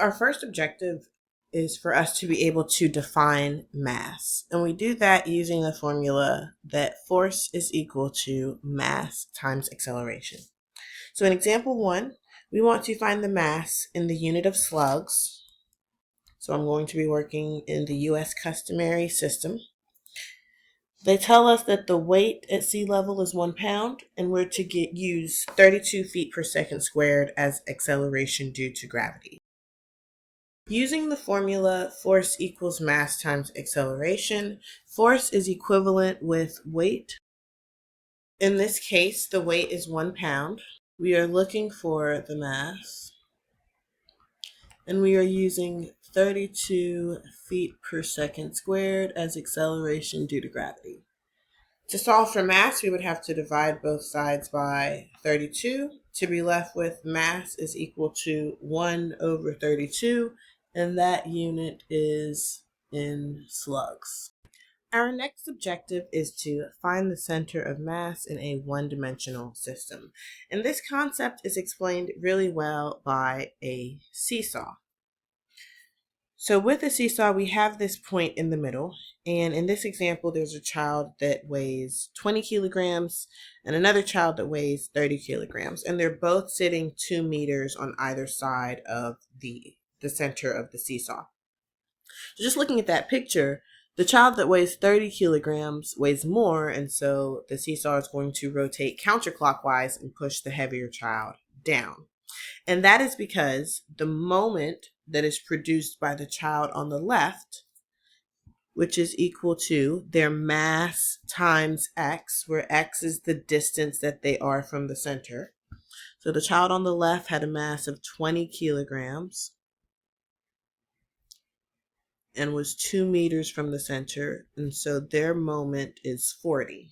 Our first objective is for us to be able to define mass. And we do that using the formula that force is equal to mass times acceleration. So in example 1, we want to find the mass in the unit of slugs. So I'm going to be working in the U.S. customary system. They tell us that the weight at sea level is 1 pound, and we're to use 32 feet per second squared as acceleration due to gravity. Using the formula force equals mass times acceleration, force is equivalent with weight. In this case, the weight is 1 pound. We are looking for the mass, and we are using 32 feet per second squared as acceleration due to gravity. To solve for mass, we would have to divide both sides by 32 to be left with mass is equal to 1 over 32, and that unit is in slugs. Our next objective is to find the center of mass in a one-dimensional system. And this concept is explained really well by a seesaw. So with a seesaw, we have this point in the middle. And in this example, there's a child that weighs 20 kilograms and another child that weighs 30 kilograms. And they're both sitting 2 meters on either side of the center of the seesaw. So just looking at that picture, the child that weighs 30 kilograms weighs more, and so the seesaw is going to rotate counterclockwise and push the heavier child down. And that is because the moment that is produced by the child on the left, which is equal to their mass times x, where x is the distance that they are from the center. So the child on the left had a mass of 20 kilograms and was 2 meters from the center, and so their moment is 40.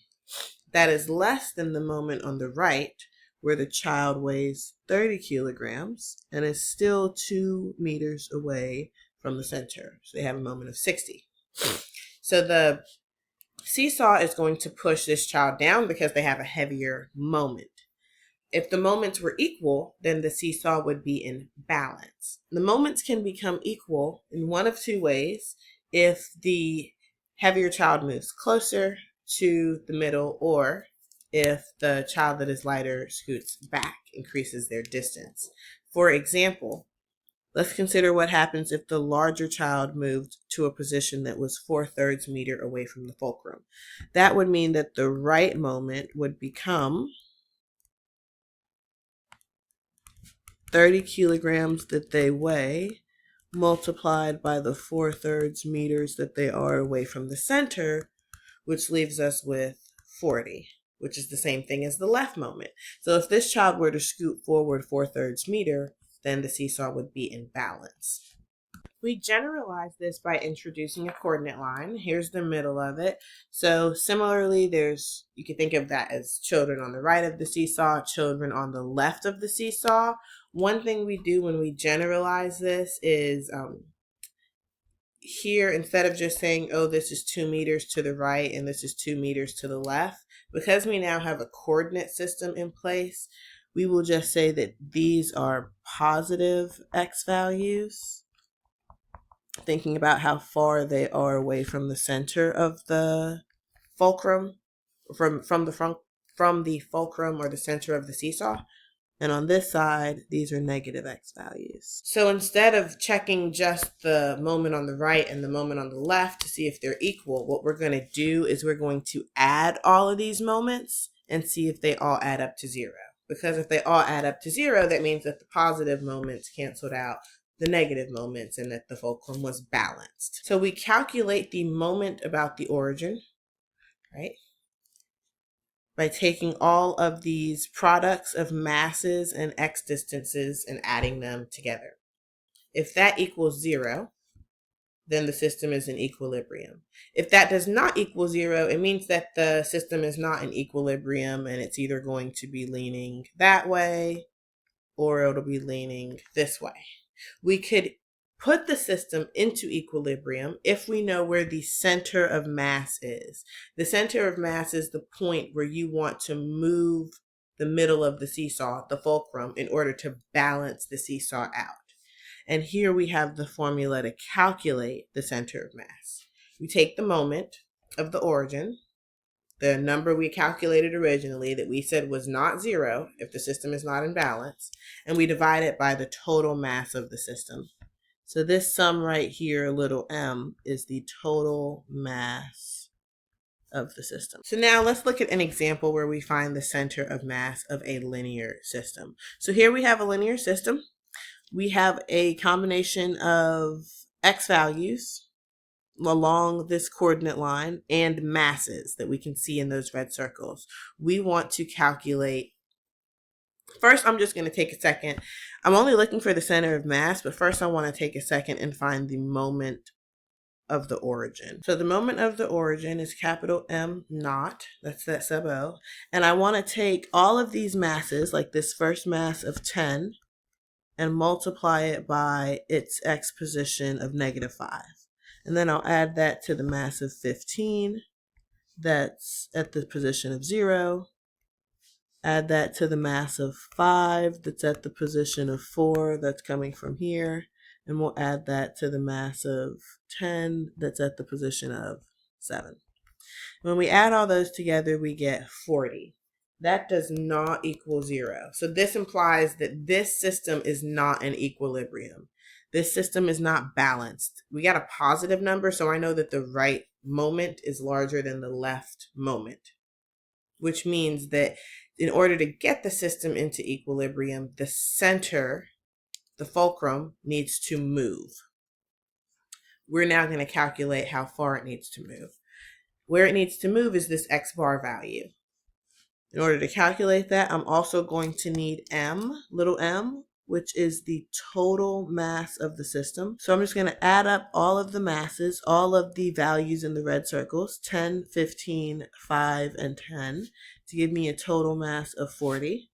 That is less than the moment on the right, where the child weighs 30 kilograms and is still 2 meters away from the center. So they have a moment of 60. So the seesaw is going to push this child down because they have a heavier moment. If the moments were equal, then the seesaw would be in balance. The moments can become equal in one of two ways: if the heavier child moves closer to the middle, or if the child that is lighter scoots back, increases their distance. For example, let's consider what happens if the larger child moved to a position that was 4/3 meter away from the fulcrum. That would mean that the right moment would become 30 kilograms that they weigh multiplied by the 4/3 meters that they are away from the center, which leaves us with 40, which is the same thing as the left moment. So if this child were to scoot forward 4/3 meter, then the seesaw would be in balance. We generalize this by introducing a coordinate line. Here's the middle of it. So similarly, you can think of that as children on the right of the seesaw, children on the left of the seesaw. One thing we do when we generalize this is here, instead of just saying, oh, this is 2 meters to the right and this is 2 meters to the left, because we now have a coordinate system in place, we will just say that these are positive x values, thinking about how far they are away from the center of the fulcrum, from the fulcrum or the center of the seesaw. And on this side, these are negative x values. So instead of checking just the moment on the right and the moment on the left to see if they're equal, what we're going to do is we're going to add all of these moments and see if they all add up to 0. Because if they all add up to 0, that means that the positive moments canceled out the negative moments and that the fulcrum was balanced. So we calculate the moment about the origin, right, by taking all of these products of masses and x distances and adding them together. If that equals 0, then the system is in equilibrium. If that does not equal 0, it means that the system is not in equilibrium and it's either going to be leaning that way or it'll be leaning this way. We could put the system into equilibrium if we know where the center of mass is. The center of mass is the point where you want to move the middle of the seesaw, the fulcrum, in order to balance the seesaw out. And here we have the formula to calculate the center of mass. We take the moment of the origin, the number we calculated originally that we said was not 0 if the system is not in balance, and we divide it by the total mass of the system. So this sum right here, little m, is the total mass of the system. So now let's look at an example where we find the center of mass of a linear system. So here we have a linear system. We have a combination of x values along this coordinate line and masses that we can see in those red circles. We want to calculate. First, I'm just going to take a second. I'm only looking for the center of mass, but first I want to take a second and find the moment of the origin. So the moment of the origin is capital M naught, that's that sub O, and I want to take all of these masses, like this first mass of 10, and multiply it by its x position of -5. And then I'll add that to the mass of 15, that's at the position of 0. Add that to the mass of 5, that's at the position of 4, that's coming from here. And we'll add that to the mass of 10, that's at the position of 7. When we add all those together, we get 40. That does not equal 0. So this implies that this system is not in equilibrium. This system is not balanced. We got a positive number, so I know that the right moment is larger than the left moment, which means that in order to get the system into equilibrium, the center, the fulcrum, needs to move. We're now going to calculate how far it needs to move. Where it needs to move is this x bar value. In order to calculate that, I'm also going to need m, little m, which is the total mass of the system. So I'm just going to add up all of the masses, all of the values in the red circles, 10, 15, 5, and 10, to give me a total mass of 40.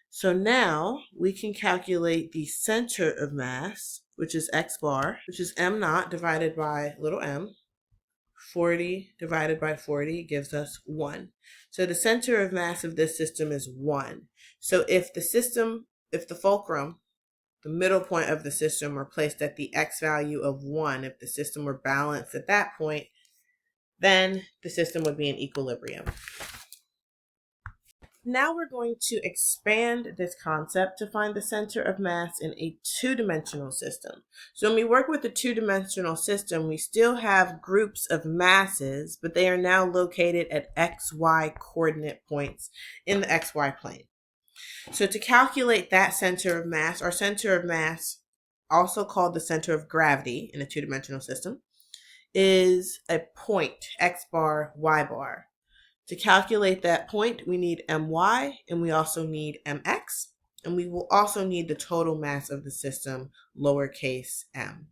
So now we can calculate the center of mass, which is x bar, which is m naught divided by little m. 40 divided by 40 gives us 1. So the center of mass of this system is 1. So if the fulcrum, the middle point of the system, were placed at the x value of 1, if the system were balanced at that point, then the system would be in equilibrium. Now we're going to expand this concept to find the center of mass in a two-dimensional system. So when we work with a two-dimensional system, we still have groups of masses, but they are now located at xy coordinate points in the xy plane. So to calculate that center of mass, our center of mass, also called the center of gravity in a two-dimensional system, is a point, x bar, y bar. To calculate that point, we need my, and we also need mx, and we will also need the total mass of the system, lowercase m.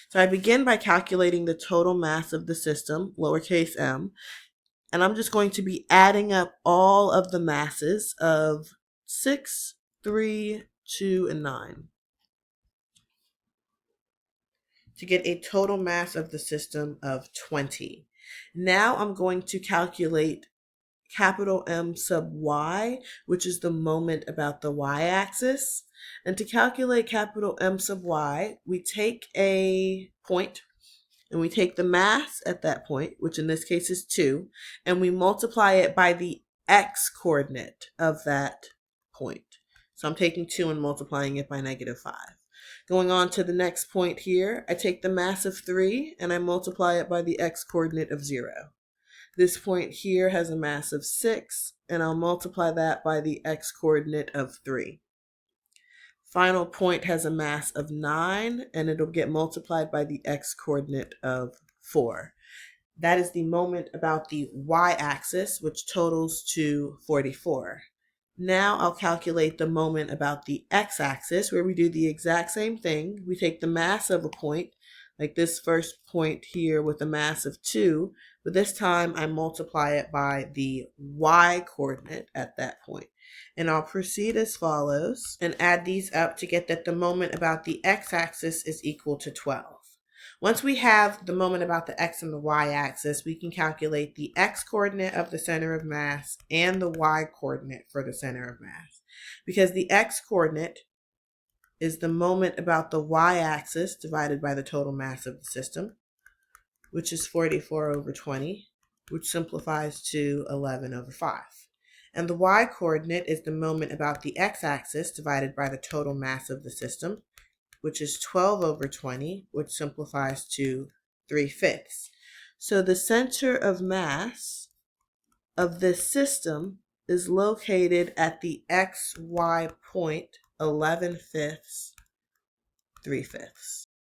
So I begin by calculating the total mass of the system, lowercase m, and I'm just going to be adding up all of the masses of 6, 3, 2, and 9 to get a total mass of the system of 20. Now I'm going to calculate capital M sub y, which is the moment about the y-axis. And to calculate capital M sub y, we take a point and we take the mass at that point, which in this case is 2, and we multiply it by the x-coordinate of that point. So I'm taking 2 and multiplying it by -5. Going on to the next point here, I take the mass of 3 and I multiply it by the x-coordinate of 0. This point here has a mass of 6, and I'll multiply that by the x-coordinate of 3. Final point has a mass of 9, and it'll get multiplied by the x-coordinate of 4. That is the moment about the y-axis, which totals to 44. Now I'll calculate the moment about the x-axis, where we do the exact same thing. We take the mass of a point, like this first point here with a mass of 2, but this time I multiply it by the y-coordinate at that point. And I'll proceed as follows and add these up to get that the moment about the x-axis is equal to 12. Once we have the moment about the x and the y-axis, we can calculate the x-coordinate of the center of mass and the y-coordinate for the center of mass. Because the x-coordinate is the moment about the y-axis divided by the total mass of the system, which is 44 over 20, which simplifies to 11 over 5. And the y-coordinate is the moment about the x-axis divided by the total mass of the system, which is 12 over 20, which simplifies to 3/5. So the center of mass of this system is located at the xy point 11/5, 3/5.